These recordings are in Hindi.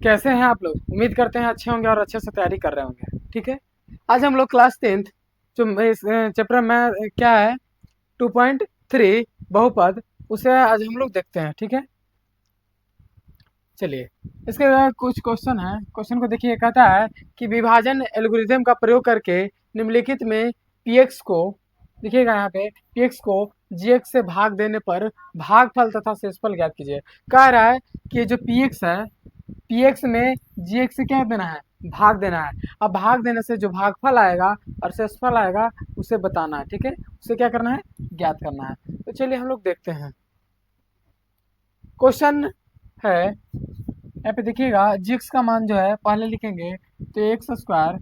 कैसे हैं आप लोग? उम्मीद करते हैं अच्छे होंगे और अच्छे से तैयारी कर रहे होंगे। ठीक है, आज हम लोग क्लास 10th जो इस चैप्टर में क्या है 2.3 बहुपद, उसे आज हम लोग देखते हैं। ठीक है, चलिए इसके बाद कुछ क्वेश्चन है। क्वेश्चन को देखिए, कहता है कि विभाजन एल्गोरिथम का प्रयोग करके निम्नलिखित में पीएक्स को, देखिएगा यहाँ पे, पीएक्स को जीएक्स से भाग देने पर भागफल तथा शेषफल ज्ञात कीजिए। कह रहा है कि जो पीएक्स है, पीएक्स में जीएक्स से क्या देना है, भाग देना है। अब भाग देने से जो भागफल आएगा और शेषफल आएगा उसे बताना है। ठीक है, उसे क्या करना है, ज्ञात करना है। तो चलिए हम लोग देखते हैं। क्वेश्चन है, यहाँ पे देखिएगा जीएक्स का मान जो है पहले लिखेंगे तो एक्स स्क्वायर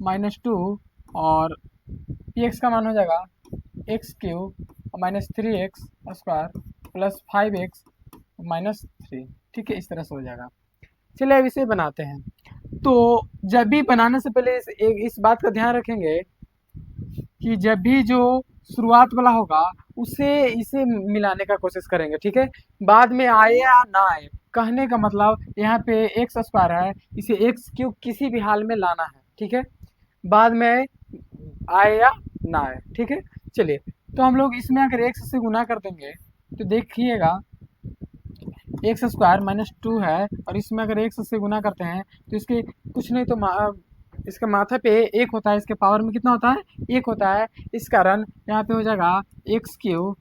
-2 और पीएक्स का मान हो जाएगा x cube -3x square +5x-3। ठीक है, इस तरह से हो जाएगा। चलिए अब इसे बनाते हैं। तो जब भी बनाने से पहले इस बात का ध्यान रखेंगे कि जब भी जो शुरुआत वाला होगा उसे इसे मिलाने का कोशिश करेंगे। ठीक है, बाद में आए या ना आए, कहने का मतलब यहाँ पे एक्स स्क्वायर है, इसे एक्स क्यूब किसी भी हाल में लाना है। ठीक है, बाद में आए या ना आए। ठीक है, चलिए तो हम लोग इसमें अगर एक्स से गुना कर देंगे तो देखिएगा एक्स स्क्वायर -2 है, और इसमें अगर एक्स से गुना करते हैं तो इसके कुछ नहीं तो इसके माथे पे एक होता है, इसके पावर में कितना होता है, एक होता है। इस कारण यहाँ पे हो जाएगा एक्स क्यूब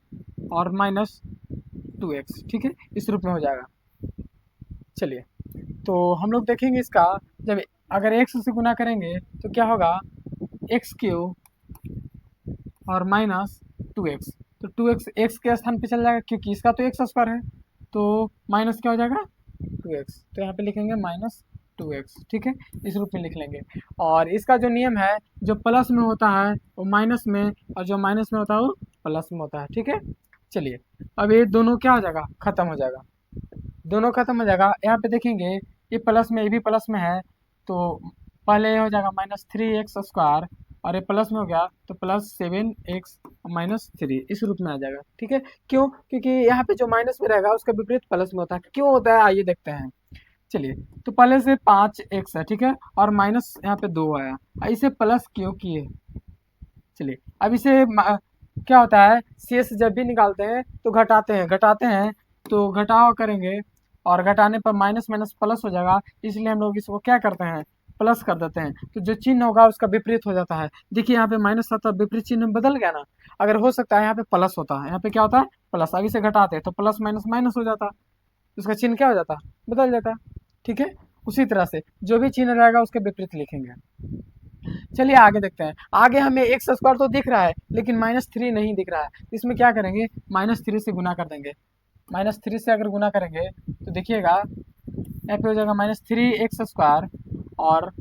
और -2x। ठीक है, इस रूप में हो जाएगा। चलिए तो हम लोग देखेंगे इसका, जब अगर एक्स से गुना करेंगे तो क्या होगा, एक्स क्यूब और -2x। तो 2x एक्स के स्थान पे चल जाएगा क्योंकि इसका तो एक्स स्क्वायर है, तो माइनस क्या हो जाएगा 2x। तो यहाँ पे लिखेंगे -2x। ठीक है, इस रूप में लिख लेंगे। और इसका जो नियम है, जो प्लस में होता है वो माइनस में, और जो माइनस में होता है वो प्लस में होता है। ठीक है, चलिए अब ये दोनों क्या हो जाएगा, खत्म हो जाएगा। दोनों खत्म हो जाएगा। यहाँ पे देखेंगे ये प्लस में, ये भी प्लस में है, तो पहले ये हो जाएगा -3x स्क्वायर, और ये प्लस में हो गया तो +7x-3 इस रूप में आ जाएगा। ठीक है, क्यों, क्योंकि यहाँ पे जो माइनस में रहेगा उसका विपरीत प्लस में होता है। क्यों होता है आइए देखते हैं। चलिए तो पहले से 5x है, ठीक है, और माइनस यहाँ पे 2 आया, इसे प्लस क्यों किए। चलिए अब इसे क्या होता है, शेष जब भी निकालते हैं तो घटाते हैं तो घटाव करेंगे, और घटाने पर माइनस माइनस प्लस हो जाएगा, इसलिए हम लोग इसको क्या करते हैं, प्लस कर देते हैं। तो जो चिन्ह होगा उसका विपरीत हो जाता है। देखिए यहाँ पे माइनस आता है, विपरीत चिन्ह बदल गया ना। अगर हो सकता है यहाँ पे प्लस होता है, यहाँ पे क्या होता है, प्लस। अब इसे घटाते हैं तो प्लस माइनस माइनस हो जाता, उसका चिन्ह क्या हो जाता, बदल जाता। ठीक है, उसी तरह से जो भी चिन्ह रहेगा उसके विपरीत लिखेंगे। चलिए आगे देखते हैं। आगे हमें एक्स स्क्वायर तो दिख रहा है लेकिन -3 नहीं दिख रहा है। इसमें क्या करेंगे, -3 से गुना कर देंगे। -3 से अगर गुना करेंगे तो देखिएगा यहाँ पे हो जाएगा -3x स्क्वायर, और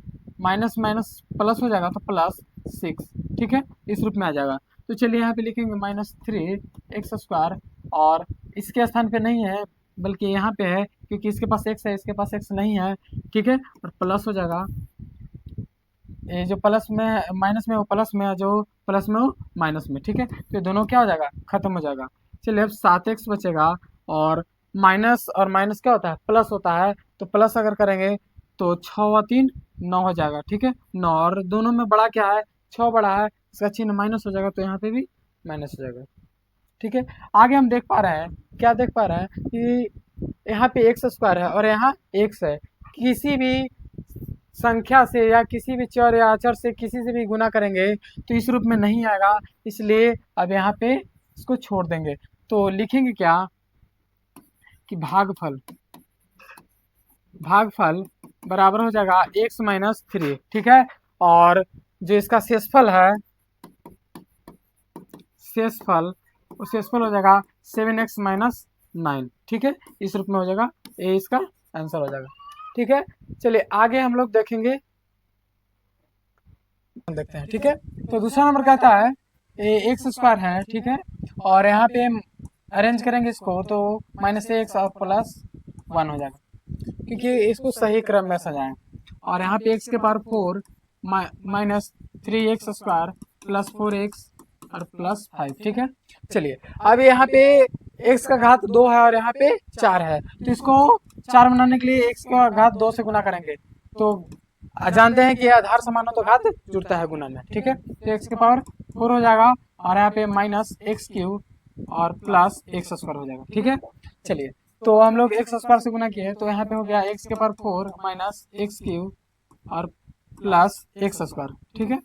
माइनस माइनस प्लस हो जाएगा तो +6। ठीक है, इस रूप में आ जाएगा। तो चलिए यहाँ पे लिखेंगे -3x स्क्वायर, और इसके स्थान पे नहीं है बल्कि यहाँ पे है, क्योंकि इसके पास x है, इसके पास x नहीं है। ठीक है, और प्लस हो जाएगा, ये जो प्लस में माइनस में वो प्लस में है, जो प्लस में वो माइनस में। ठीक है, तो ये दोनों क्या हो जाएगा, खत्म हो जाएगा। चलिए अब 7x बचेगा, और माइनस क्या होता है, प्लस होता है। तो प्लस अगर करेंगे तो 6 और 3 9 हो जाएगा। ठीक है, 9, और दोनों में बड़ा क्या है, 6 बड़ा है, इसका चिन्ह माइनस हो जाएगा, तो यहाँ पे भी माइनस हो जाएगा। ठीक है, आगे हम देख पा रहे हैं, क्या देख पा रहे हैं कि यहाँ पे एक्स स्क्वायर है और यहाँ एक्स है। किसी भी संख्या से या किसी भी चर या अचर से किसी से भी गुना करेंगे तो इस रूप में नहीं आएगा, इसलिए अब यहाँ पे इसको छोड़ देंगे। तो लिखेंगे क्या कि भागफल बराबर हो जाएगा x-3। ठीक है, और जो इसका शेषफल है, वो शेषफल हो जाएगा 7x-9। ठीक है, इस रूप में हो जाएगा, ये इसका आंसर हो जाएगा। ठीक है, चलिए आगे हम लोग देखते हैं। ठीक है, तो दूसरा नंबर कहता है ये एक्स स्क्वायर है। ठीक है, और यहाँ पे अरेंज करेंगे इसको तो -x और +1 हो जाएगा, क्योंकि इसको सही क्रम में सजाएं। और यहाँ पे x के पावर 4 -3x स्क्वायर +4x और +5। ठीक है, चलिए अब यहाँ पे x का घात 2 है और यहाँ पे 4 है, तो इसको 4 बनाने के लिए x का घात 2 से गुना करेंगे, तो जानते हैं कि आधार समान हो तो घात जुड़ता है गुना में, ठीक है। तो x के पावर 4 हो जाएगा और यहाँ पे माइनस एक्स क्यूब और प्लस एक्स स्क्वायर हो जाएगा, ठीक है। चलिए, तो हम लोग एक्स स्क्वायर से गुना किए तो यहाँ पे हो गया एक्स के पावर 4 माइनस एक्स क्यूब और प्लस एक्स स्क्वायर, ठीक है।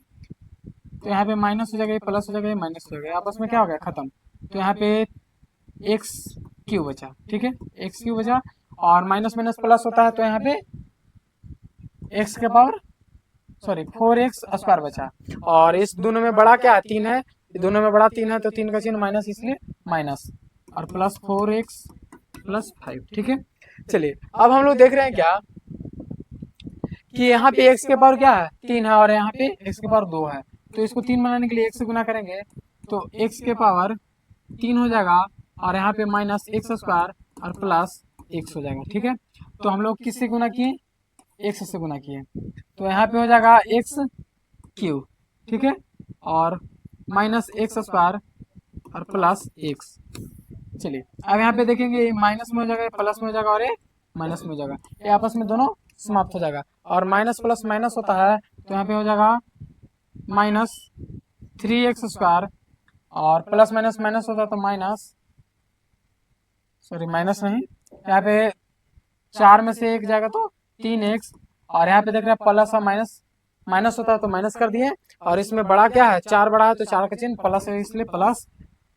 तो यहाँ पे माइनस हो जाएगा, प्लस हो जाएगा, माइनस हो जाएगा, आपस में क्या हो गया खत्म। तो यहाँ पे एक्स क्यूब बचा, ठीक है, एक्स क्यूब बचा और माइनस माइनस प्लस होता है तो यहाँ पे एक्स के पावर सॉरी 4x स्क्वायर बचा। और इस दोनों में बड़ा क्या है, 3 है, दोनों में बड़ा 3 है तो 3 का चिन्ह माइनस, इसलिए माइनस और प्लस 4x प्लस 5, ठीक है। चलिए, अब हम लोग देख रहे हैं क्या कि यहाँ पे x के पावर क्या है 3 है और यहाँ पे x के पावर 2 है, तो इसको 3 बनाने के लिए x से गुना करेंगे तो x के पावर 3 हो जाएगा और यहाँ पे माइनस एक्स स्क्वायर और प्लस एक्स हो जाएगा, ठीक है। तो हम लोग किससे गुना किए, एक्स से गुना किए, तो यहाँ पे हो जाएगा एक्स क्यूब, ठीक है, और माइनस एक्स स्क्वायर और प्लस एक्स। चलिए, अब यहाँ पे देखेंगे माइनस में हो जाएगा, प्लस में हो जाएगा और ये माइनस में हो जाएगा, ये आपस में दोनों समाप्त हो जाएगा और माइनस प्लस माइनस होता है तो यहाँ पे हो जाएगा माइनस 3x स्क्वायर और प्लस माइनस माइनस होता है तो माइनस सॉरी माइनस नहीं, यहाँ पे 4 में से 1 जाएगा तो 3x और यहाँ पे देख रहे हैं प्लस और माइनस माइनस होता है तो माइनस कर दिए और इसमें बड़ा क्या है 4 बड़ा है तो 4 का चिन्ह प्लस है इसलिए प्लस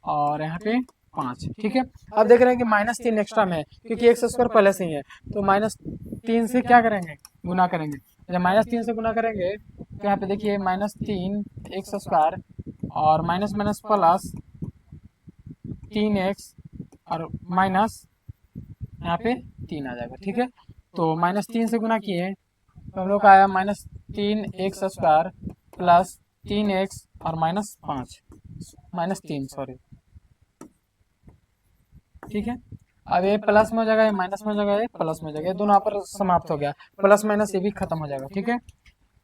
और यहाँ पे 5, ठीक है। अब देख रहे हैं कि माइनस 3 एक्स्ट्रा में है क्योंकि एक्स स्क्वायर पहले से ही है, तो माइनस 3 से क्या करेंगे, गुना करेंगे। जब माइनस 3 से गुना करेंगे तो यहाँ पे देखिए माइनस 3 एक्स स्क्वायर और माइनस माइनस प्लस 3x और माइनस यहाँ पे 3 आ जाएगा, ठीक है। तो माइनस 3 से गुना किए तो हम लोग का आया minus 3x square plus 3x और माइनस 5 माइनस 3 सॉरी, ठीक है। अब ये प्लस में हो जाएगा, ये माइनस में हो जाएगा, ये प्लस में हो जाएगा, ये दोनों पर समाप्त हो गया, प्लस माइनस ये भी खत्म हो जाएगा, ठीक है।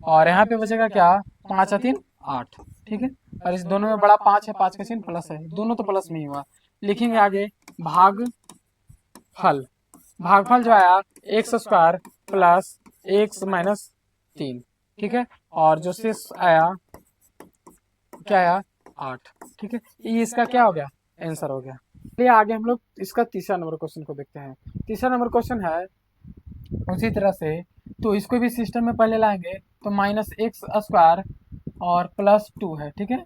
और यहाँ पे बचेगा क्या 5 3 8, ठीक है। और इस दोनों में बड़ा 5 है, 5 का चिन्ह प्लस है, दोनों तो प्लस में ही हुआ। लिखेंगे आगे भागफल, भागफल जो आया x square plus x minus 3, ठीक है। और जो शेष आया क्या आया 8, ठीक है। ये इसका क्या हो गया आंसर हो गया। चलिए आगे हम लोग इसका तीसरा नंबर क्वेश्चन को देखते हैं। तीसरा नंबर क्वेश्चन है उसी तरह से, तो इसको भी सिस्टम में पहले लाएंगे तो माइनस एक्स स्क्वायर और प्लस 2 है, ठीक है।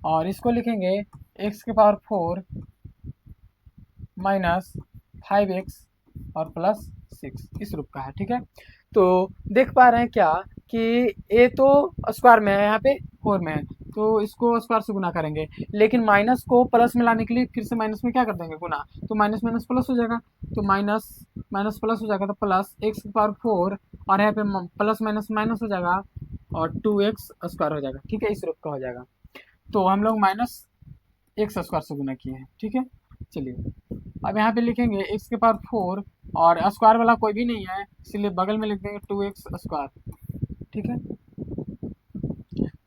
और इसको लिखेंगे एक्स के पावर 4 माइनस 5x और प्लस 6 इस रूप का है, ठीक है। तो देख पा रहे हैं क्या कि ए तो स्क्वायर में है, यहाँ पे 4 में है, तो इसको स्क्वायर से गुना करेंगे, लेकिन माइनस को प्लस में लाने के लिए फिर से माइनस में क्या कर देंगे गुना, तो माइनस माइनस प्लस हो जाएगा, तो माइनस माइनस प्लस हो जाएगा तो प्लस एक्स की पावर 4 और यहाँ पे प्लस माइनस माइनस हो जाएगा और 2x स्क्वायर हो जाएगा, ठीक है, इस रूप का हो जाएगा। तो हम लोग माइनस एक्स स्क्वायर से गुना किए हैं, ठीक है। चलिए, अब यहाँ पे लिखेंगे एक्स के पावर 4 और स्क्वायर वाला कोई भी नहीं है इसलिए बगल में लिख देंगे 2x स्क्वायर, ठीक है।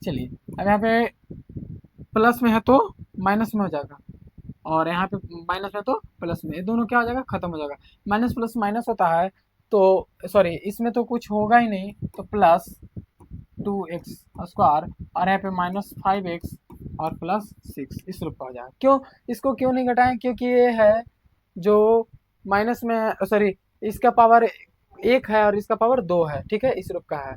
चलिए, अब यहाँ पे प्लस में है तो माइनस में हो जाएगा और यहाँ पे माइनस में तो प्लस में, ये दोनों क्या हो जाएगा खत्म हो जाएगा। माइनस प्लस माइनस होता है तो सॉरी इसमें तो कुछ होगा ही नहीं, तो प्लस 2x स्क्वायर और यहाँ पे माइनस 5x और प्लस 6 इस रूप का हो जाएगा। क्यों इसको क्यों नहीं घटाएं, क्योंकि ये है जो माइनस में है सॉरी इसका पावर 1 है और इसका पावर 2 है, ठीक है, इस रूप का है।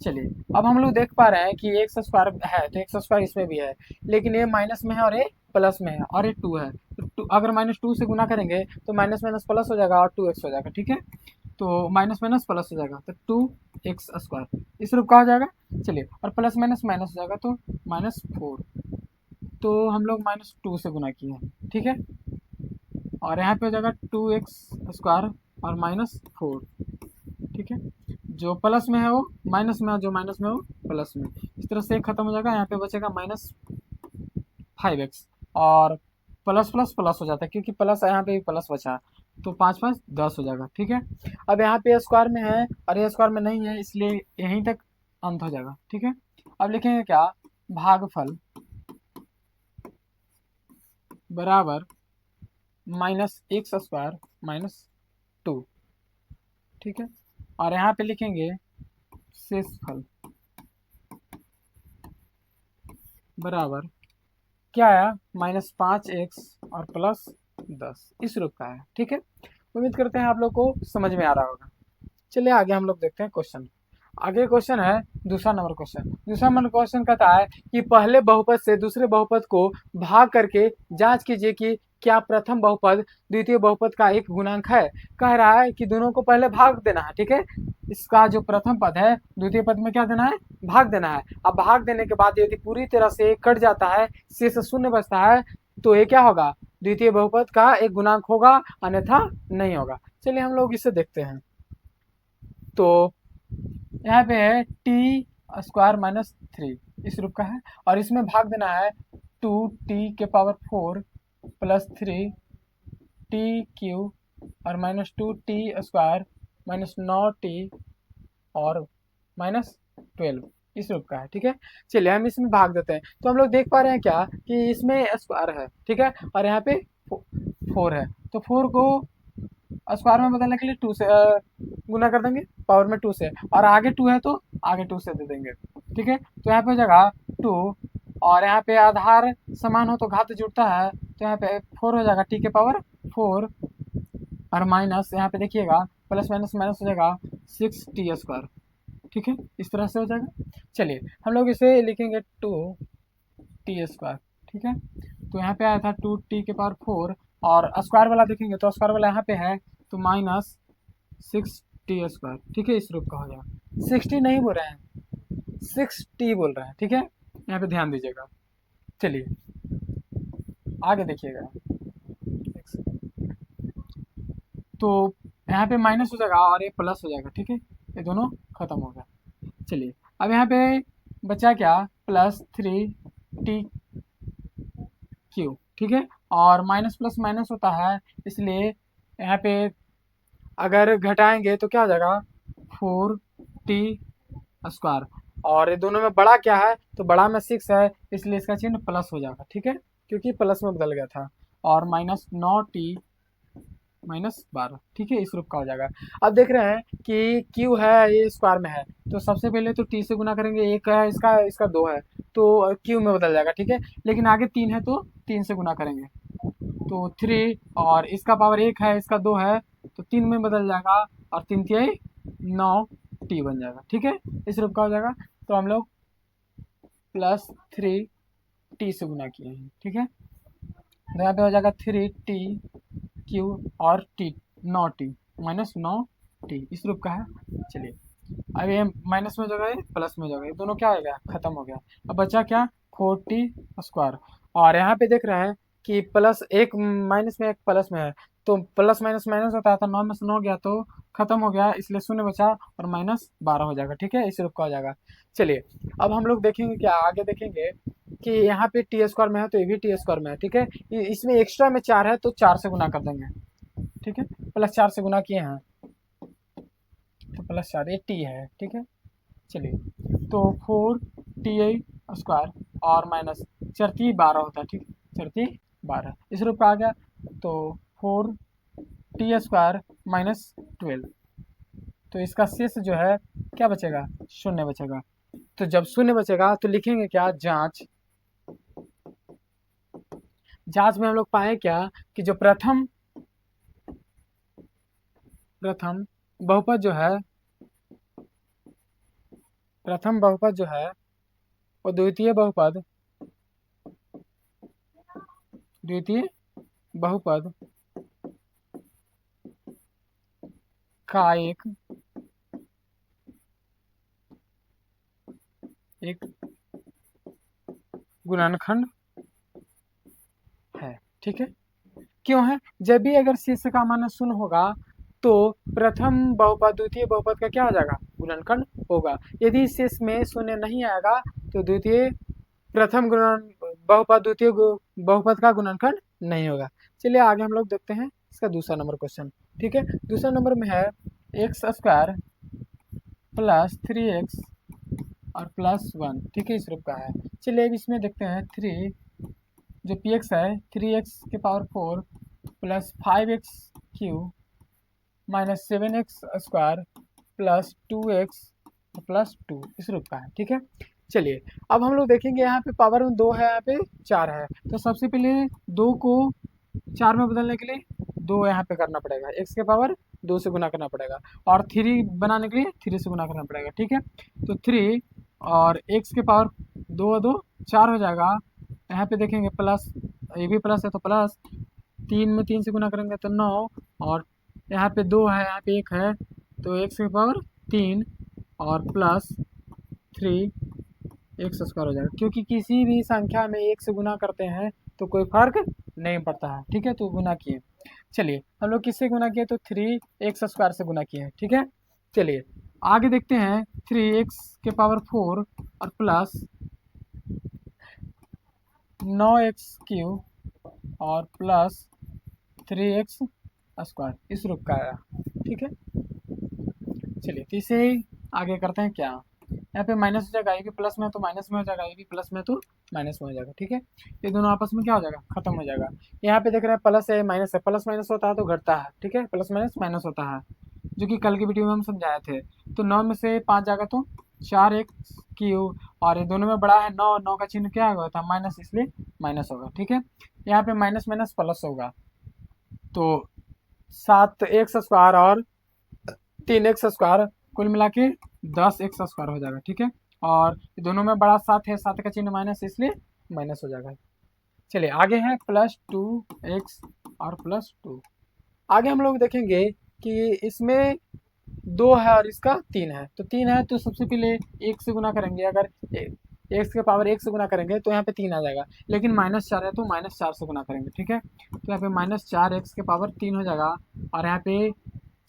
चलिए, अब हम लोग देख पा रहे हैं कि एक्स स्क्वायर है तो एक्स स्क्वायर इसमें भी है, लेकिन ये माइनस में है और ये प्लस में है और ये 2 है, तो अगर माइनस 2 से गुना करेंगे तो माइनस माइनस प्लस हो जाएगा और 2x हो जाएगा, ठीक है। तो माइनस माइनस प्लस हो जाएगा तो 2x स्क्वायर इस रूप का हो जाएगा। चलिए, और प्लस माइनस माइनस हो जाएगा तो -4, तो हम लोग -2 से गुना किए हैं, ठीक है। और यहाँ पे हो जाएगा 2x स्क्वायर और -4, ठीक है। जो प्लस में है वो माइनस में है, जो माइनस में है वो प्लस में, इस तरह से खत्म हो जाएगा। यहाँ पे बचेगा -5x और प्लस प्लस प्लस हो जाता है क्योंकि प्लस यहाँ पे भी प्लस बचा, तो 5 5 10 हो जाएगा, ठीक है। अब यहाँ पे स्क्वायर में है और ये स्क्वायर में नहीं है इसलिए यहीं तक अंत हो जाएगा, ठीक है। अब लिखेंगे क्या भागफल बराबर -x स्क्वायर -2, ठीक है। और यहाँ पे लिखेंगे शेषफल बराबर क्या आया, -5x और +10 इस रूप का है। ठीक है, उम्मीद करते हैं आप लोग को समझ में आ रहा होगा। चलिए आगे हम लोग देखते हैं क्वेश्चन। आगे क्वेश्चन है दूसरा नंबर क्वेश्चन। दूसरा नंबर क्वेश्चन कहता है कि पहले बहुपद से दूसरे बहुपद को भाग करके जांच कीजिए कि क्या प्रथम बहुपद द्वितीय बहुपद का एक गुणांक है। कह रहा है कि दोनों को पहले भाग देना है। ठीक है, इसका जो प्रथम पद है द्वितीय पद में क्या देना है, भाग देना है। अब भाग देने के बाद यदि पूरी तरह से कट जाता है, शेष शून्य बचता है, तो ये क्या होगा, द्वितीय बहुपद का एक गुणांक होगा, अन्यथा नहीं होगा। चलिए हम लोग इसे देखते हैं। तो यहाँ पे है t² - 3 इस रूप का है, और इसमें भाग देना है 2t⁴ + 3t³ और -2t² -9t और -12 इस रूप का है। ठीक है, चलिए हम इसमें भाग देते हैं। तो हम लोग देख पा रहे हैं क्या कि इसमें स्क्वायर है। ठीक है, और यहाँ पे 4 है, तो 4 को स्क्वायर में बदलने के लिए 2 से गुना कर देंगे, पावर में 2 से, और आगे 2 है तो आगे 2 से दे देंगे। ठीक है, तो यहाँ पे हो जाएगा 2, और यहाँ पे आधार समान हो तो घात जुड़ता है, तो यहाँ पे 4 हो जाएगा t⁴ और माइनस यहाँ पे देखिएगा प्लस माइनस माइनस हो जाएगा 6t²। ठीक है, इस तरह से हो जाएगा। चलिए हम लोग इसे लिखेंगे 2t²। ठीक है, तो यहाँ पे आया था 2t⁴, और स्क्वायर वाला देखेंगे तो स्क्वायर वाला यहाँ पे है, तो -6t²। ठीक है, इस रूप का हो जाएगा। 60 नहीं बोल रहे हैं, 6t बोल रहे हैं। ठीक है, यहाँ पे ध्यान दीजिएगा। चलिए आगे देखिएगा। तो यहाँ पे माइनस हो जाएगा और ये प्लस हो जाएगा। ठीक है, ये दोनों खत्म हो गया। चलिए अब यहाँ पे बचा क्या, +3t⁵। ठीक है, और माइनस प्लस माइनस होता है, इसलिए यहाँ पे अगर घटाएंगे तो क्या हो जाएगा, 4t²। और ये दोनों में बड़ा क्या है, तो बड़ा में 6 है, इसलिए इसका चिन्ह प्लस हो जाएगा। ठीक है, क्योंकि प्लस में बदल गया था, और -9t -12। ठीक है, इस रूप का हो जाएगा। अब देख रहे हैं कि क्यू है ये स्क्वायर में है, तो सबसे पहले तो टी से गुना करेंगे, एक है इसका, इसका 2 है, तो क्यू में बदल जाएगा। ठीक है, लेकिन आगे 3 है तो 3 से गुना करेंगे, तो 3, और इसका पावर 1 है, इसका 2 है, तो 3 में बदल जाएगा, और 3×3 9t बन जाएगा। ठीक है, इस रूप का हो जाएगा। तो हम लोग +3t से गुना किए हैं। ठीक है, तो यहाँ पे हो जाएगा 3t³ और t 9t -9t इस रूप का है। चलिए अब ये माइनस में हो जाएगा, ये प्लस में हो जाएगा, ये दोनों क्या हो गया, खत्म हो गया। अब बचा क्या, 4t²। और यहाँ पे देख रहे हैं कि प्लस एक माइनस में एक प्लस में है, तो प्लस माइनस माइनस होता है, तो 9 में से 9 गया तो खत्म हो गया, इसलिए शून्य बचा, और -12 हो जाएगा। ठीक है, इस रूप का हो जाएगा। चलिए अब हम लोग देखेंगे क्या, आगे देखेंगे कि यहाँ पे t² में है तो ये भी t² में है। ठीक है, इसमें एक्स्ट्रा में 4 है तो 4 से गुना कर देंगे। ठीक है, +4 से गुना किए हैं, तो +4 ये t है। ठीक है, चलिए तो 4t² और -4 12 होता है। ठीक, 4 12 इस रूप का आ गया, तो 4t² -12, तो इसका शेष जो है क्या बचेगा, शून्य बचेगा। तो जब शून्य बचेगा तो लिखेंगे क्या, जांच। जांच में हम लोग पाए क्या कि जो प्रथम बहुपद जो है, प्रथम बहुपद जो है वो द्वितीय बहुपद का एक गुणनखंड है। ठीक है, क्यों है, जब भी अगर शेष का मान शून्य होगा तो प्रथम बहुपद द्वितीय बहुपद का क्या हो जाएगा, गुणनखंड होगा। यदि शेष में शून्य नहीं आएगा तो द्वितीय प्रथम गुणन बहुपद द्वितीय बहुपद का गुणनखंड नहीं होगा। चलिए आगे हम लोग देखते हैं इसका दूसरा नंबर क्वेश्चन। ठीक है, दूसरा नंबर में है x² + 3x और +1। ठीक है, इस रूप का है। चलिए अब इसमें देखते हैं 3 जो px है 3x⁴ + 5x³ minus 7x² plus 2x plus 2 इस रूप का है। ठीक है, चलिए अब हम लोग देखेंगे यहाँ पे पावर में 2 है, यहाँ पे 4 है। तो सबसे पहले 2 को 4 में बदलने के लिए 2 यहाँ पे करना पड़ेगा, x के पावर 2 से गुना करना पड़ेगा, और 3 बनाने के लिए 3 से गुना करना पड़ेगा। ठीक है, तो 3 और x के पावर 2 2 4 हो जाएगा। यहाँ पे देखेंगे प्लस, ये भी प्लस है तो प्लस, 3 में 3 से गुना करेंगे तो 9, और यहाँ पे 2 है, यहाँ पे 1 है, तो x के पावर 3 और प्लस 3 x² हो जाएगा। क्योंकि किसी भी संख्या में 1 से गुना करते हैं तो कोई फर्क नहीं पड़ता है। ठीक है, तो गुना किए। चलिए हम लोग किससे गुना किए, तो 3x² से गुना किए हैं। ठीक है, चलिए आगे देखते हैं। 3x के पावर 4 और प्लस 9x³ और प्लस 3x² इस रूप का आया। ठीक है, चलिए तो इसे आगे करते हैं क्या, यहाँ पे माइनस हो जाएगा, ये भी प्लस में तो माइनस में हो जाएगा, ये भी प्लस में तो माइनस में हो जाएगा। ठीक है, ये दोनों आपस में क्या हो जाएगा, खत्म हो जाएगा। यहाँ पे देख रहे हैं प्लस है माइनस है, प्लस माइनस होता है तो घटता है। ठीक है, प्लस माइनस माइनस होता है, जो कि कल की वीडियो में हम समझाए थे। तो 9 में से 5 जाएगा तो 4x³, और ये दोनों में बड़ा है 9, 9 का चिन्ह क्या होगा था, माइनस, इसलिए माइनस होगा। ठीक है, यहाँ पे माइनस माइनस प्लस होगा, तो 7x² और 3x² कुल मिला के 10x² हो जाएगा। ठीक है, और दोनों में बड़ा 7 है, 7 का चिन्ह माइनस, इसलिए माइनस हो जाएगा। चलिए आगे है प्लस 2x और प्लस 2। आगे हम लोग देखेंगे कि इसमें 2 है और इसका 3 है। तो 3 है तो सबसे पहले 1 से गुना करेंगे, अगर x के पावर 1 से गुना करेंगे तो यहाँ पे 3 आ जाएगा, लेकिन -4 है तो -4 से गुना करेंगे। ठीक है, तो यहाँ पे -4x के पावर 3 हो जाएगा, और यहाँ पे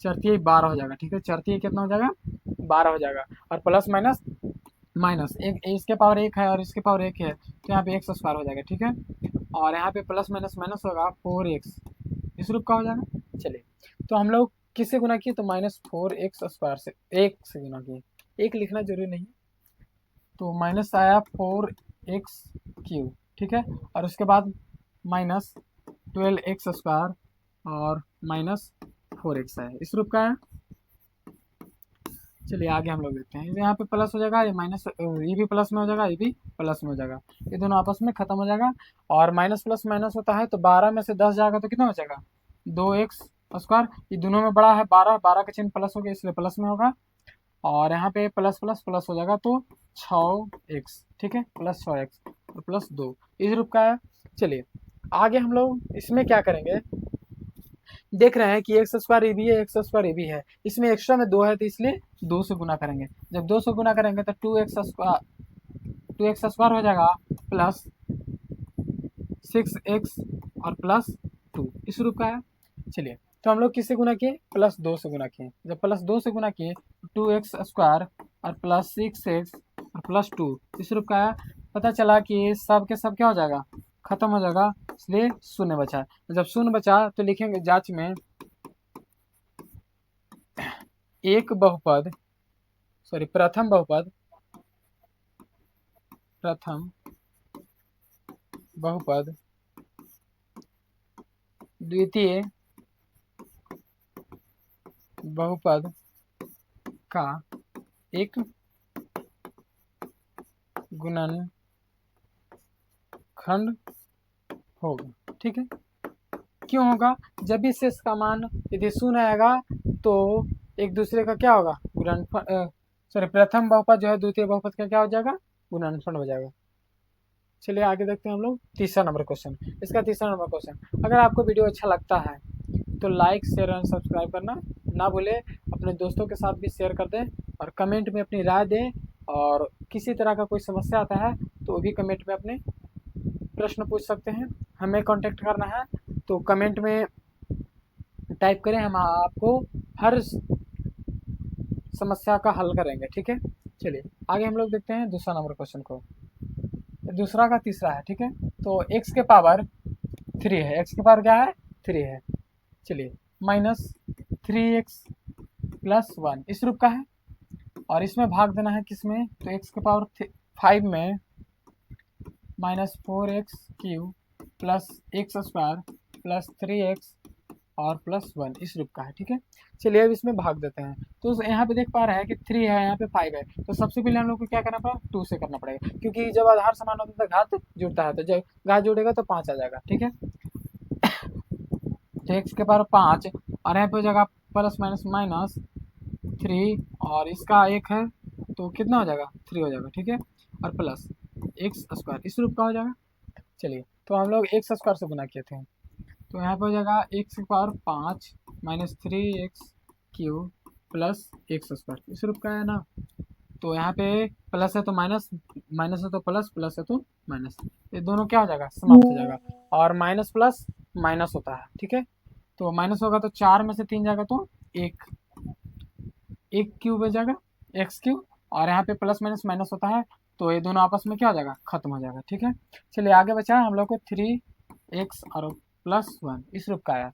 चरती 12 हो जाएगा। ठीक है, चरती कितना हो जाएगा, 12 हो जाएगा, और प्लस माइनस माइनस, एक इसके पावर 1 है और इसके पावर 1 है, तो यहाँ पे x² हो जाएगा। ठीक है, और यहाँ पे प्लस माइनस माइनस होगा 4x इस रूप का हो जाएगा। चलिए तो हम लोग किससे गुना किए, तो -4x² से, 1 से गुना किए, 1 लिखना जरूरी नहीं, तो माइनस आया 4x³ ठीक है, और उसके बाद -12x² और -4x है, इस रूप का है। चलिए आगे हम लोग देखते हैं, यहाँ पे प्लस हो जाएगा, ये माइनस, ये भी प्लस में हो जाएगा, ये भी प्लस में हो जाएगा, ये दोनों आपस में खत्म हो जाएगा। और माइनस प्लस माइनस होता है तो 12 में से 10 जाएगा तो कितना बचेगा, 2x²। ये दोनों में बड़ा है 12, 12 का चिन्ह प्लस हो गया इसलिए प्लस में होगा, और यहाँ पे प्लस प्लस प्लस हो जाएगा तो 6x। ठीक है, प्लस 6x और प्लस 2 इस रूप का है। चलिए आगे हम लोग इसमें क्या करेंगे, देख रहे हैं कि x² ये भी है, x² ये भी है, इसमें एक्स्ट्रा में 2 है तो इसलिए 2 से गुना करेंगे। जब 2 से गुना करेंगे तो 2x² हो जाएगा, प्लस 6x और प्लस 2 इस रूप का है। चलिए तो हम लोग किससे गुना किए, प्लस 2 से गुना किए। जब प्लस 2 से गुना किए 2x² और प्लस 6x और प्लस 2 इस रूप का है। पता चला कि सब के सब क्या हो जाएगा, खत्म हो जाएगा, इसलिए शून्य बचा। जब शून्य बचा तो लिखेंगे जांच में एक बहुपद, सॉरी प्रथम बहुपद, प्रथम बहुपद द्वितीय बहुपद का एक गुणनखंड होगा। ठीक है, क्यों होगा, जब भी शेष का मान यदि शून्य आएगा तो एक दूसरे का क्या होगा, गुणनफल, सॉरी प्रथम बहुपद जो है द्वितीय बहुपद का क्या हो जाएगा, गुणनफल हो जाएगा। चलिए आगे देखते हैं हम लोग तीसरा नंबर क्वेश्चन। इसका तीसरा नंबर क्वेश्चन, अगर आपको वीडियो अच्छा लगता है तो लाइक शेयर एंड सब्सक्राइब करना ना भूलें, अपने दोस्तों के साथ भी शेयर कर दें, और कमेंट में अपनी राय दें, और किसी तरह का कोई समस्या आता है तो वो भी कमेंट में अपने प्रश्न पूछ सकते हैं। हमें कांटेक्ट करना है तो कमेंट में टाइप करें, हम आपको हर समस्या का हल करेंगे। ठीक है, चलिए आगे हम लोग देखते हैं दूसरा नंबर क्वेश्चन को। दूसरा का तीसरा है। ठीक है, तो x के पावर 3 है, x के पावर क्या है, 3 है। चलिए -3x प्लस 1 इस रूप का है, और इसमें भाग देना है किसमें, तो x के पावर 5 में -4x³ plus x² plus 3x और +1 इस रूप का है। ठीक है, चलिए अब इसमें भाग देते हैं। तो यहाँ पे देख पा रहे हैं कि 3 है, यहाँ पे 5 है, तो सबसे पहले हम लोग को क्या करना पड़ा, 2 से करना पड़ेगा, क्योंकि जब आधार समान होता है तो घात जुड़ता है, तो जब घात जुड़ेगा तो 5 आ जाएगा। ठीक है, तो x के पावर 5 और यहाँ पे हो जाएगा +-3 और इसका 1 है तो कितना हो जाएगा, 3 हो जाएगा। ठीक है, और प्लस x² इस रूप का हो जाएगा। चलिए, तो हम लोग x² से गुना किए थे, तो यहाँ पे हो जाएगा x की पावर 5 -3x³ प्लस x² इस रूप का है ना। तो यहाँ पे प्लस है तो माइनस, माइनस है तो प्लस, प्लस है तो माइनस, ये दोनों क्या हो जाएगा, समाप्त हो जाएगा। और माइनस प्लस माइनस होता है। ठीक है, तो माइनस होगा तो 4 में से 3 जाएगा तो एक क्यूब हो जाएगा, x³ और यहाँ पे प्लस माइनस माइनस होता है, तो ये दोनों आपस में क्या हो जाएगा, खत्म हो जाएगा। ठीक है, चलिए आगे बचा हम लोग को 3x और +1 इस रूप का आया।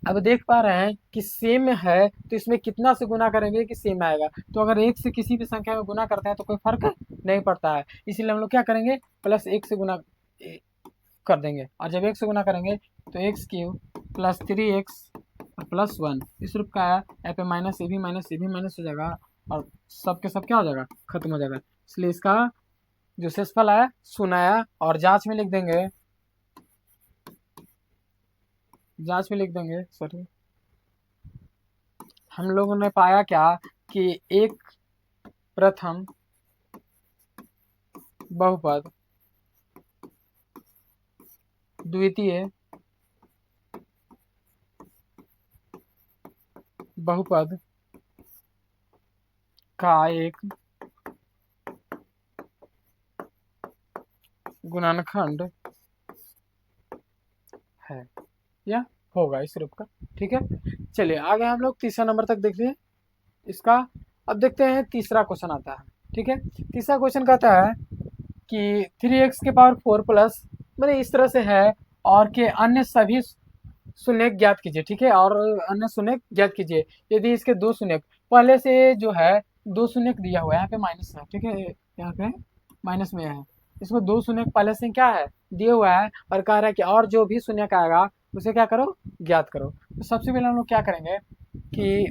अब देख पा रहे हैं कि सेम है, तो इसमें कितना से गुना करेंगे कि सेम आएगा। तो अगर 1 से किसी भी संख्या में गुना करते हैं तो कोई फर्क नहीं पड़ता है, इसीलिए हम लोग क्या करेंगे, +1 से गुना कर देंगे, और जब 1 से गुना करेंगे तो x³ + 3x +1 इस रूप का है। यहाँ पे माइनस, ये भी माइनस, ये भी माइनस हो जाएगा, और सब के सब क्या हो जाएगा, खत्म हो जाएगा। इसलिए इसका जो शेषफल आया 0 आया। और जांच में लिख देंगे, जांच में लिख देंगे सॉरी, हम लोगों ने पाया क्या कि एक प्रथम बहुपद द्वितीय बहुपद का एक गुणनखंड है या होगा इस रूप का। ठीक है, चलिए आगे हम लोग तीसरा नंबर तक देख लिए इसका। अब देखते हैं तीसरा क्वेश्चन आता है। ठीक है, तीसरा क्वेश्चन कहता है कि 3x के पावर 4 प्लस, मैंने इस तरह से है, और के अन्य सभी शून्य ज्ञात कीजिए। ठीक है, और अन्य शून्य ज्ञात कीजिए यदि इसके 2 शून्य पहले से जो है 2 शून्य दिया हुआ है, यहाँ पे माइनस है। ठीक है, यहाँ पे माइनस में है, इसमें 2 शून्य पहले से क्या है, दिया हुआ है, और कह रहा है कि और जो भी शून्य का आएगा उसे क्या करो, ज्ञात करो। तो सबसे पहले हम लोग क्या करेंगे कि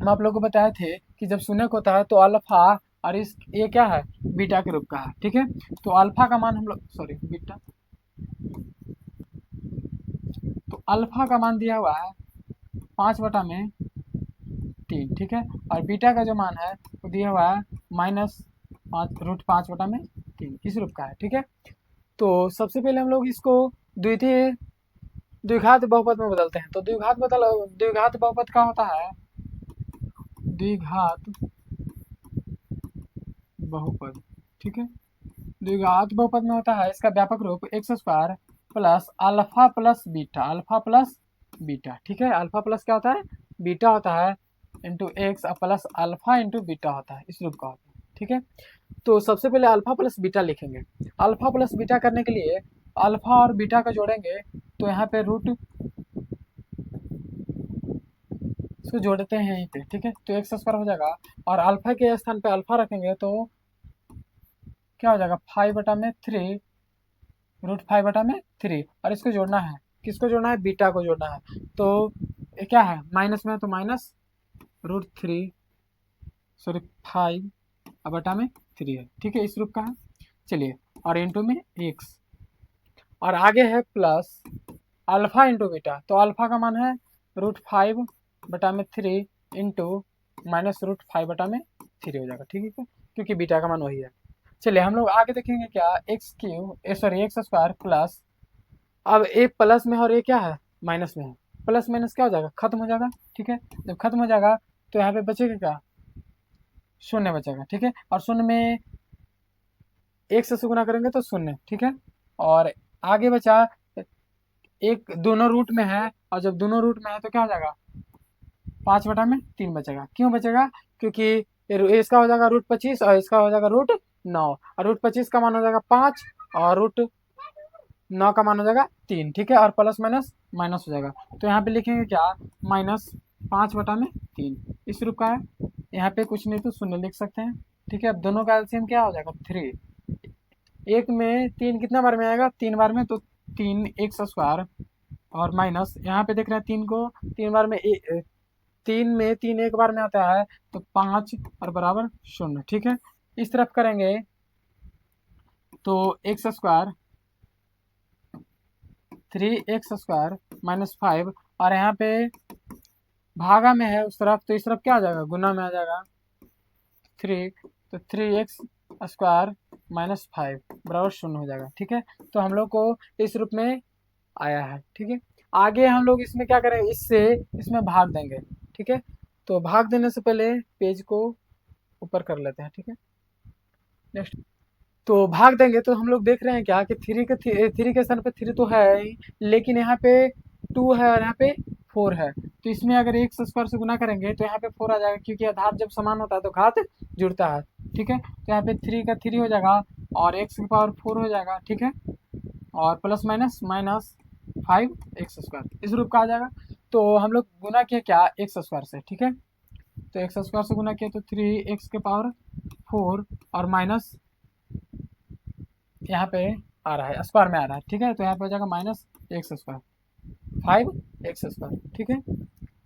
हम आप लोगों को बताए थे कि जब शून्य होता है तो अल्फा, और इस ये क्या है, बीटा के रूप का है। ठीक है, तो अल्फा का मान हम लोग, सॉरी बीटा, तो अल्फा का मान दिया हुआ है 5/3। ठीक है, और बीटा का जो मान है वो दिया हुआ है -5√5/3 इस रूप का है। ठीक है, तो सबसे पहले हम लोग इसको द्वितीय द्विघात बहुपद में बदलते हैं। तो द्विघात बहुपद का होता है द्विघात बहुपद। ठीक है, द्विघात बहुपद में होता है इसका व्यापक रूप x² plus alpha plus beta, alpha plus beta. ठीक है, अल्फा प्लस क्या होता है, बीटा होता है, into x plus alpha into beta होता है, इस रूप का होता है। ठीक है, तो सबसे पहले अल्फा प्लस बीटा लिखेंगे। अल्फा प्लस बीटा करने के लिए अल्फा और बीटा का जोड़ेंगे, तो यहाँ पे रूट इसको जोड़ते हैं यहीं पे। ठीक है, तो x² हो जाएगा, और अल्फा के स्थान पे अल्फा रखेंगे तो क्या हो जाएगा, 5/3 √5/3, और इसको जोड़ना है, किसको जोड़ना है, बीटा को जोड़ना है। तो ये क्या है, माइनस में है तो माइनस √3 सॉरी 5/3 है। ठीक है, इस रूप का है। चलिए, और इंटू में x, और आगे है प्लस अल्फा इंटू बीटा, तो अल्फा का मान है √5/3 इंटू माइनस √5/3 हो जाएगा। ठीक है, क्योंकि बीटा का मान वही है। चलिए हम लोग आगे देखेंगे क्या, x² प्लस, अब ए प्लस में और ये क्या है, माइनस में है, प्लस माइनस क्या हो जाएगा, खत्म हो जाएगा। ठीक है, जब खत्म हो जाएगा तो यहाँ पे बचेगा क्या, शून्य बचेगा। ठीक है, और शून्य में एक से गुना करेंगे तो शून्य। ठीक है, और आगे बचा एक, दोनों रूट में है, और जब दोनों रूट में है तो क्या हो जाएगा, 5/3 बचेगा। क्यों बचेगा, क्योंकि इसका हो जाएगा √25 और इसका हो जाएगा √9, और √25 का मान हो जाएगा 5 और √9 का मान हो जाएगा 3। ठीक है, और प्लस माइनस माइनस हो जाएगा, तो यहाँ पे लिखेंगे क्या, -5/3 इस रूप का है। यहाँ पे कुछ नहीं तो शून्य लिख सकते हैं। ठीक है, अब दोनों का एलसीएम क्या हो जाएगा, 3, एक में 3 कितना बार में आएगा, 3 बार में, तो 3x² और माइनस यहाँ पे देख रहे हैं 3 को, 3 बार में 3 एक बार में आता है, तो 5 और बराबर 0। ठीक है, इस तरफ करेंगे तो एक्स स्क्वायर 3x² -5, और यहाँ पे भागा में है उस तरफ, तो इस तरफ क्या आ जाएगा, गुना में आ जाएगा 3, तो 3x² -5 बराबर 0 हो जाएगा। ठीक है, तो हम लोग को इस रूप में आया है। ठीक है, आगे हम लोग इसमें क्या करेंगे, इसमें भाग देंगे। ठीक है, तो भाग देने से पहले पेज को ऊपर कर लेते हैं। ठीक है, नेक्स्ट। तो भाग देंगे तो हम लोग देख रहे हैं क्या कि थ्री के स्थान पे 3 तो है ही, लेकिन यहाँ पे 2 है और यहाँ पे 4 है। तो इसमें अगर एक्स स्क्वायर से गुना करेंगे तो यहाँ पे 4 आ जाएगा, क्योंकि आधार जब समान होता है तो घात जुड़ता है। ठीक है, तो यहाँ पे 3 का 3 हो जाएगा और एक्स की पावर 4 हो जाएगा। ठीक है, और प्लस माइनस माइनस 5x² इस रूप का आ जाएगा। तो हम लोग गुना किए क्या, एक्स स्क्वायर से। ठीक है, तो एक्स स्क्वायर से गुना किया तो 3x के पावर 4 और माइनस यहाँ पे आ रहा है, स्क्वायर में आ रहा है। ठीक है, तो यहाँ पे हो जाएगा -x², 5x²। ठीक है,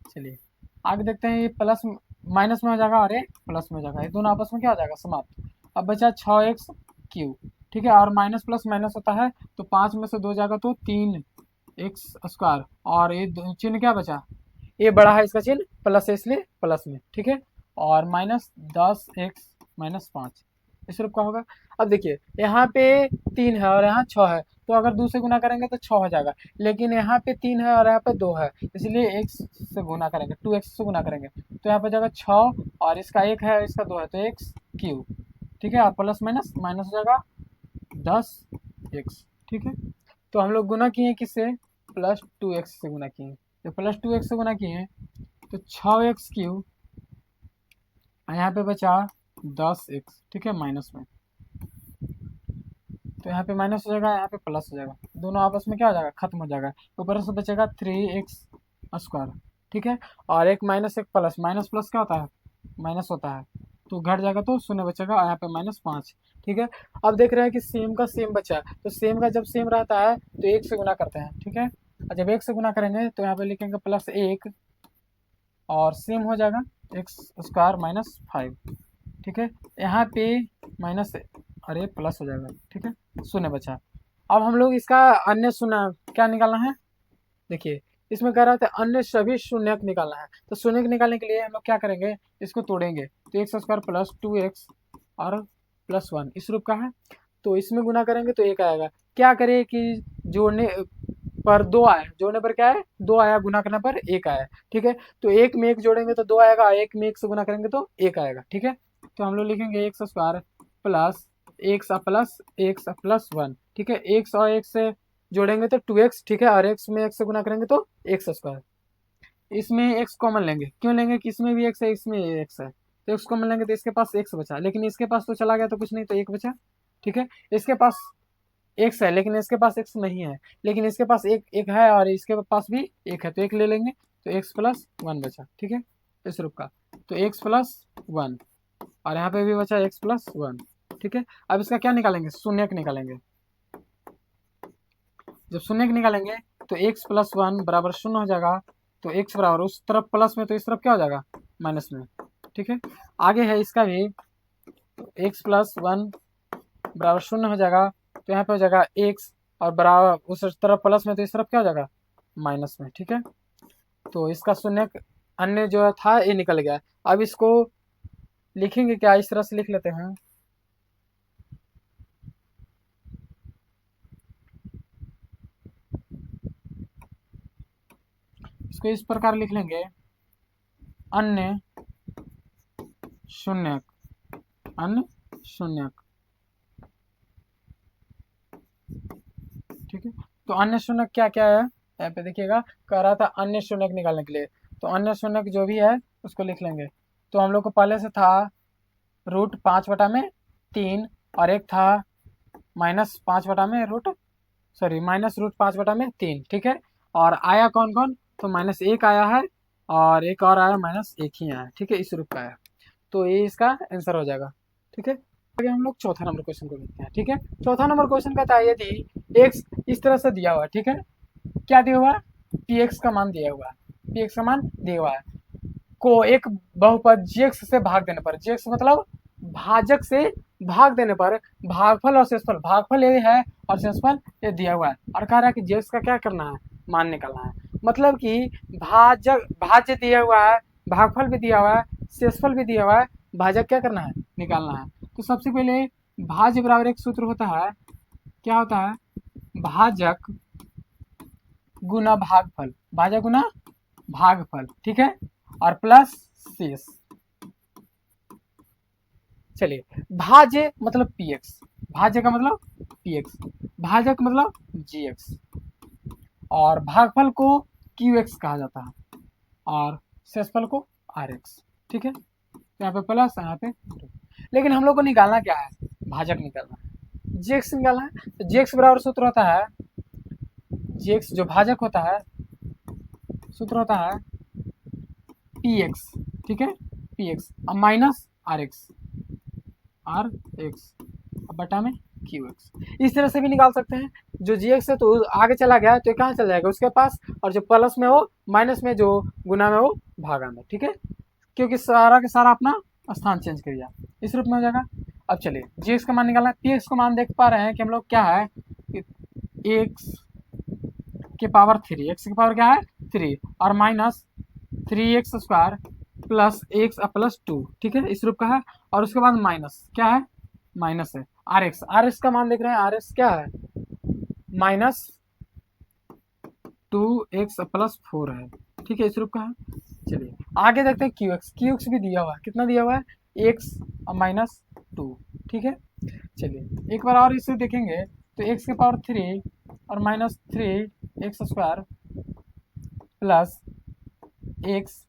चलिए आगे देखते हैं। ये प्लस माइनस में हो जाएगा और ये प्लस में हो जाएगा, ये दोनों आपस में क्या हो जाएगा, समाप्त। अब बचा 6x³। ठीक है, और माइनस प्लस माइनस होता है, तो 5 में से 2 जाएगा तो 3x², और ये चिन्ह क्या बचा, ये बड़ा है इसका चिन्ह, प्लस है इसलिए प्लस में। ठीक है, और -10x-5 इस रूप का होगा। अब देखिए यहाँ पे 3 है और यहाँ 6 है, तो अगर 2 से गुना करेंगे तो 6 हो जाएगा, लेकिन यहाँ पे 3 है और यहाँ पे 2 है, इसलिए x से गुना करेंगे, 2x से गुना करेंगे, तो यहाँ पे जाएगा 6, और इसका 1 है इसका 2 है, तो x³। ठीक है, और प्लस माइनस माइनस हो जाएगा 10x। ठीक है, तो हम लोग गुना किए किससे, +2x से गुना किए, तो +2x से गुना किए तो 6x³ यहाँ पे बचा 10x। ठीक है, माइनस में, तो यहाँ पे माइनस हो जाएगा, यहाँ पे प्लस हो जाएगा, दोनों आपस में क्या हो जाएगा, खत्म हो जाएगा। ऊपर से बचेगा 3x²। ठीक है, और एक माइनस एक प्लस, माइनस प्लस क्या होता है, माइनस होता है, तो घट जाएगा तो 0 बचेगा, और यहाँ पे -5। ठीक है, अब देख रहे हैं कि सेम का सेम बचा, तो सेम का जब सेम रहता है तो 1 से गुना करते हैं। ठीक है, और जब 1 से गुना करेंगे तो यहाँ पे लिखेंगे +1, और सेम हो जाएगा x² -5। ठीक है, यहाँ पे माइनस, अरे प्लस हो जाएगा। ठीक है, 0 बचा। अब हम लोग इसका अन्य शून्य क्या निकालना है, देखिए इसमें कह रहा था अन्य सभी शून्यक निकालना है, तो शून्यक निकालने के लिए हम लोग क्या करेंगे, इसको तोड़ेंगे, तो x² +2x और +1 इस रूप का है, तो इसमें गुना करेंगे तो 1 आएगा। क्या करें कि जोड़ने पर 2 आया, जोड़ने पर क्या है, 2 आया, गुना करने पर 1 आया। ठीक है, तो 1 में 1 जोड़ेंगे तो 2 आएगा, 1 में 1 से गुना करेंगे तो 1 आएगा। ठीक है, तो हम लोग लिखेंगे x² प्लस x+1। ठीक है, x और x से जोड़ेंगे तो 2x। ठीक है, और x में x से गुना करेंगे तो x²। इसमें x कॉमन लेंगे, क्यों लेंगे कि इसमें भी x है इसमें x है, तो x कॉमन लेंगे तो इसके पास x बचा, लेकिन इसके पास तो चला गया तो कुछ नहीं, तो 1 बचा। ठीक है, इसके पास x है लेकिन इसके पास x नहीं है, लेकिन इसके पास एक है और इसके पास भी 1 है, तो 1 ले लेंगे, तो x+1 बचा। ठीक है, इस रूप का, तो x+1, और यहाँ पे भी बचा x+1। ठीक है, अब इसका क्या निकालेंगे, शून्यक निकालेंगे। जब शून्यक निकालेंगे तो x+1 बराबर 0 हो जाएगा, तो x बराबर उस तरफ प्लस में, तो इस तरफ क्या हो जाएगा, माइनस में। ठीक है, आगे है इसका भी, तो x+1 बराबर 0 हो जाएगा, तो यहाँ पे हो जाएगा x, और बराबर उस तरफ प्लस में, तो इस तरफ क्या हो जाएगा, माइनस में। ठीक है, तो इसका शून्यक अन्य जो था ये निकल गया। अब इसको लिखेंगे क्या, इस तरह से लिख लेते हैं, इसको इस प्रकार लिख लेंगे, अन्य शून्यक, अन्य शून्यक। ठीक है, तो अन्य शून्यक क्या क्या है, यहाँ पे देखिएगा, कह रहा था अन्य शून्यक निकालने के लिए, तो अन्य शून्यक जो भी है उसको लिख लेंगे। तो हम लोग को पहले से था √5/3, और एक था -5/3। ठीक है, और आया कौन कौन, तो -1 आया है, और एक और आया -1 ही आया। ठीक है, इस रूप का आया, तो ये इसका आंसर हो जाएगा। ठीक है, आगे हम लोग चौथा नंबर क्वेश्चन को देखते हैं। ठीक है, चौथा नंबर क्वेश्चन का था, यदि एक्स इस तरह से दिया हुआ, ठीक है, क्या दिया हुआ, पी एक्स का मान दिया हुआ है, पी एक्स का मान दिया हुआ है, को एक बहुपद जी एक्स से भाग देने पर, जी एक्स मतलब भाजक से भाग देने पर भागफल और शेषफल, भागफल ये है और शेषफल ये दिया हुआ है, और कह रहा है कि जी एक्स का क्या करना है, मान निकालना है। मतलब कि भाजक, भाज्य दिया हुआ है, भागफल भी दिया हुआ है, शेषफल भी दिया हुआ है, भाजक क्या करना है, निकालना है। तो सबसे पहले भाज्य बराबर एक सूत्र होता है, क्या होता है, भाजक गुना भागफल, भाजक गुना भागफल, ठीक है, और प्लस शेष। चलिए, भाज्य मतलब पी एक्स, भाज्य का मतलब पी एक्स, भाजक मतलब जी एक्स, और भागफल को क्यू एक्स कहा जाता है, और शेषफल को आर एक्स, ठीक है। यहाँ पे प्लस, यहाँ पे, लेकिन हम लोग को निकालना क्या है, भाजक निकालना है, जी एक्स निकालना है। तो जी एक्स बराबर सूत्र होता है, जी एक्स जो भाजक होता है, सूत्र होता है पी एक्स, ठीक है, पी एक्स अब minus R X, R X बटा में क्यू एक्स। इस तरह से भी निकाल सकते हैं, जो जी एक्स है तो आगे चला गया तो कहाँ चला जाएगा उसके पास, और जो प्लस में हो माइनस में, जो गुना में हो भागा में, ठीक है, क्योंकि सारा के सारा अपना स्थान चेंज कर दिया, इस रूप में हो जाएगा। अब चलिए जी एक्स का मान निकालना है, पी एक्स का मान देख पा रहे हैं कि हम लोग क्या है, एक्स के पावर थ्री, एक्स की पावर क्या है थ्री, और minus three x square plus x plus two, ठीक है, इस रूप का है। और उसके बाद माइनस क्या है, माइनस है आर एक्स, आर एक्स का मान देख रहे हैं, आर एक्स क्या है, minus two x plus four है, ठीक है, इस रूप का है। चलिए आगे देखते हैं क्यू एक्स, क्यू एक्स भी दिया हुआ है, कितना दिया हुआ है, एक्स माइनस टू, ठीक है। चलिए एक बार और इसे देखेंगे, तो एक्स के पावर थ्री और minus three x square plus x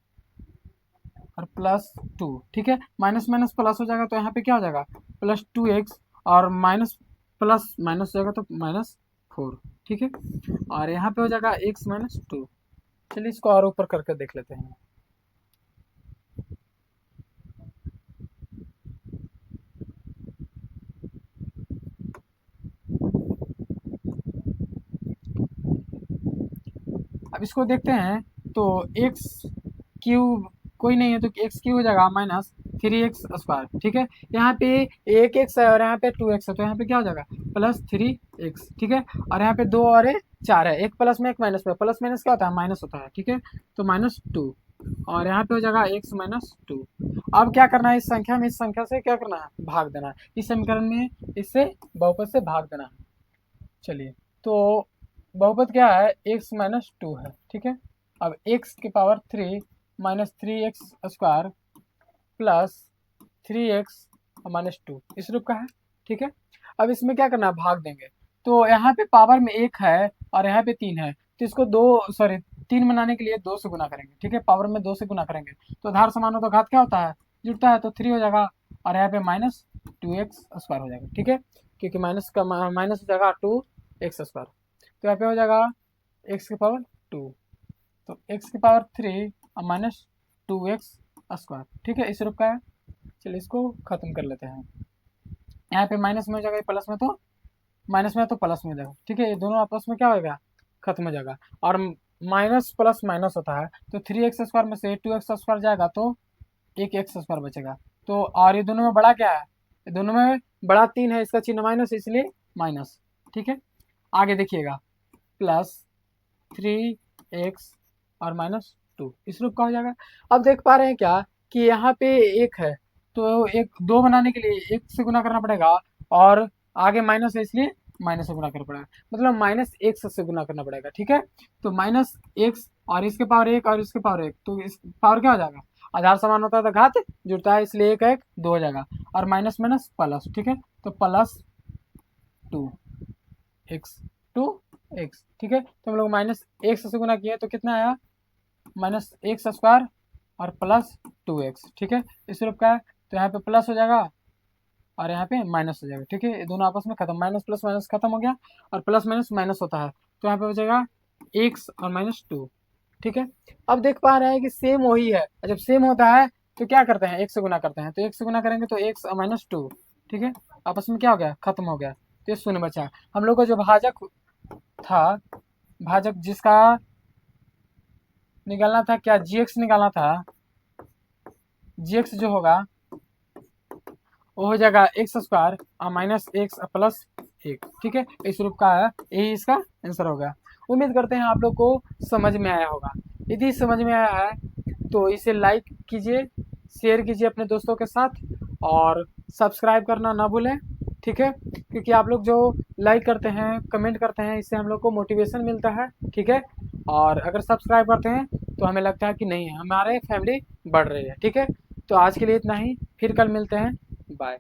और प्लस टू, ठीक है, माइनस माइनस प्लस हो जाएगा, तो यहाँ पे क्या हो जाएगा, प्लस टू एक्स, और माइनस प्लस माइनस हो जाएगा तो माइनस फोर, ठीक है, और यहाँ पे हो जाएगा एक्स माइनस टू। चलिए इसको और ऊपर करके देख लेते हैं। अब इसको देखते हैं, तो एक्स क्यूब कोई नहीं है तो एक्स क्यूब हो जाएगा माइनस थ्री एक्स स्क्वायर, ठीक है, यहाँ पे एक एक्स है और यहाँ पे टू एक्स है, तो यहाँ पे क्या हो जाएगा, प्लस थ्री एक्स, ठीक है, और यहाँ पे दो और है चार है, एक प्लस में एक माइनस में, प्लस माइनस क्या होता है, माइनस होता है, ठीक है, तो माइनस टू, और यहाँ पे हो जाएगा एक्स माइनस टू। अब क्या करना है, इस संख्या में इस संख्या से क्या करना है, भाग देना है, इस समीकरण में इससे बहुपद से भाग देना है। चलिए, तो बहुपद क्या है, एक्स माइनस टू है, ठीक है, अब एक्स की power three minus three x square plus three x minus two, इस रूप का है, ठीक है। अब इसमें क्या करना है, भाग देंगे, तो यहाँ पे पावर में एक है और यहाँ पे तीन है, तो इसको दो, सॉरी, तीन बनाने के लिए दो से गुना करेंगे, ठीक है, पावर में दो से गुना करेंगे, तो धार समान हो तो घात क्या होता है, जुड़ता है, तो थ्री हो जाएगा, और यहाँ पे माइनस टू एक्स स्क्वायर हो जाएगा, ठीक है, क्योंकि माइनस का माइनस हो जाएगा टू एक्स स्क्वायर, तो यहाँ पे हो जाएगा एक्स की पावर टू, तो एक्स की पावर थ्री और माइनस टू एक्स स्क्वायर, ठीक है, इस रूप का है। चलिए इसको खत्म कर लेते हैं, यहाँ पे माइनस में हो जाएगा, प्लस में तो माइनस में तो प्लस में हो जाएगा, ठीक है, ये दोनों आपस में क्या होगा, खत्म हो जाएगा, और माइनस प्लस माइनस होता है, तो थ्री एक्स स्क्वायर में से टू एक्स स्क्वायर जाएगा तो एक एक्स स्क्वायर बचेगा, तो और ये दोनों में बड़ा क्या है, ये दोनों में बड़ा तीन है, इसका चिन्ह माइनस, इसलिए माइनस, ठीक है। आगे देखिएगा, प्लस थ्री एक्स और माइनस टू, इस रूप का हो जाएगा। अब देख पा रहे हैं क्या, कि यहाँ पे एक है, तो एक दो बनाने के लिए एक से गुना करना पड़ेगा, और आगे माइनस है इसलिए माइनस से गुना करना पड़ेगा, मतलब माइनस एक्स से गुना करना पड़ेगा, ठीक है, तो माइनस एक्स और इसके पावर एक और इसके पावर एक, तो इस पावर क्या हो जाएगा, आधार समान होता है तो घात जुड़ता है, इसलिए एक एक दो हो जाएगा, और माइनस माइनस प्लस, ठीक है, तो plus two X, two X, ठीक है, तो हम लोग माइनस एक्स से गुना किए तो कितना आया, माइनस एक्स स्क्वायर और प्लस टू एक्स, ठीक है, इस रूप का है, तो यहाँ पे प्लस हो जाएगा और यहाँ पे माइनस हो जाएगा, ठीक है, ये दोनों आपस में खत्म, माइनस प्लस माइनस खत्म हो गया, और प्लस माइनस माइनस होता है, तो यहाँ पे हो जाएगा एक्स और माइनस टू, ठीक है। अब देख पा रहे हैं कि सेम वही है, जब सेम होता है तो क्या करते हैं, एक से गुना करते हैं, तो एक से गुना करेंगे तो एक्स और माइनस टू, ठीक है, आपस में क्या हो गया, खत्म हो गया, तो ये शून्य बचा। हम लोग का जो भाजक था, भाजक जिसका निकालना था क्या, जी एक्स निकालना था। जी एक्स जो होगा वो हो जाएगा x square minus x plus एक, ठीक है। इस रूप का है, यही इसका आंसर होगा। उम्मीद करते हैं आप लोग को समझ में आया होगा। यदि समझ में आया है तो इसे लाइक कीजिए, शेयर कीजिए अपने दोस्तों के साथ, और सब्सक्राइब करना ना भूलें, ठीक है। क्योंकि आप लोग जो लाइक करते हैं, कमेंट करते हैं, इससे हम लोग को मोटिवेशन मिलता है, ठीक है। और अगर सब्सक्राइब करते हैं तो हमें लगता है कि नहीं, हमारे फैमिली बढ़ रही है, ठीक है। तो आज के लिए इतना ही, फिर कल मिलते हैं, बाय।